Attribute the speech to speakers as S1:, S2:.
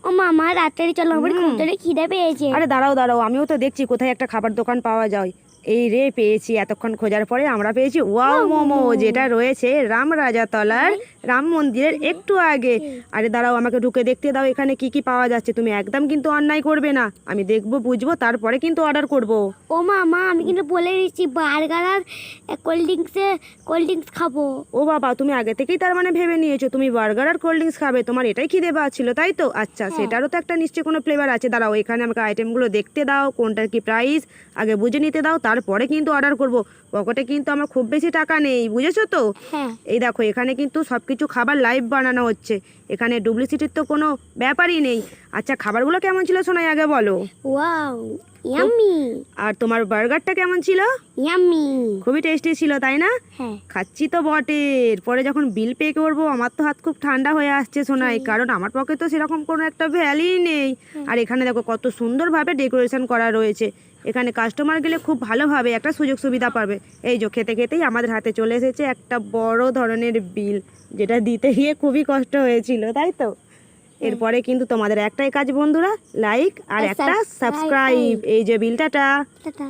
S1: ও মামা রাত্রে চলো, আমার খুব জোরে খিদে পেয়েছে।
S2: আরে দাঁড়াও দাঁড়াও, আমিও তো দেখছি কোথায় একটা খাবার দোকান পাওয়া যায়। এই রে পেয়েছি, এতক্ষণ খোঁজার পরে আমরা পেয়েছি ওয়াও মোমো, যেটা রয়েছে রাম রাজাতলার রাম মন্দিরের একটু আগে। আরে দাঁড়াও, আমাকে ঢুকে দেখতে দাও এখানে কি কি পাওয়া যাচ্ছে। তুমি একদম কিন্তু অন্যায় করবে না, আমি দেখবো বুঝবো তারপরে কিন্তু অর্ডার করব।
S1: ও মামা আমি কিন্তু বলে দিচ্ছি বার্গার আর কোল্ড ড্রিঙ্কস খাবো।
S2: ও বাবা, তুমি আগে থেকেই তার মানে ভেবে নিয়েছো তুমি বার্গার আর কোল্ড ড্রিঙ্কস খাবে, তোমার এটাই খিদে পাচ্ছিল তাই তো? আচ্ছা, সেটারও তো একটা নিশ্চয়ই কোনো ফ্লেভার আছে। দাঁড়াও, এখানে আমাকে আইটেমগুলো দেখতে দাও, কোনটার কি প্রাইস আগে বুঝে নিতে দাও, তারপরে কিন্তু অর্ডার করব। পকেটে কিন্তু আমার খুব বেশি টাকা নেই, বুঝেছো তো?
S1: হ্যাঁ।
S2: এই দেখো, এখানে কিন্তু সব কিছু খাবার লাইভ বানানো হচ্ছে, এখানে ডুপ্লিসিটির তো কোনো ব্যাপারই নেই। আচ্ছা, খাবারগুলো কেমন ছিল শোনাই আগে বলো।
S1: Wow, yummy.
S2: আর তোমার বার্গারটা কেমন ছিল?
S1: ইয়াম্মি।
S2: খুবই টেস্টি ছিল তাই না?
S1: হ্যাঁ।
S2: খাচ্ছি তো বটে, এরপরে যখন বিল পে করবো আমার তো হাত খুব ঠান্ডা হয়ে আসছে শোনাই, কারণ আমার পক্ষে তো সেরকম কোনো একটা ভ্যালুই নেই। আর এখানে দেখো কত সুন্দরভাবে ডেকোরেশন করা রয়েছে, এখানে কাস্টমার গেলে খুব ভালোভাবে একটা সুযোগ সুবিধা পাবে। এই যে খেতে খেতেই আমাদের হাতে চলে এসেছে একটা বড় ধরনের বিল, যেটা দিতে গিয়ে খুবই কষ্ট হয়েছিল তাই তো? এরপরে কিন্তু তোমাদের একটাই কাজ বন্ধুরা, লাইক আর একটা সাবস্ক্রাইব। এই যে বিলটা।
S1: টাটা।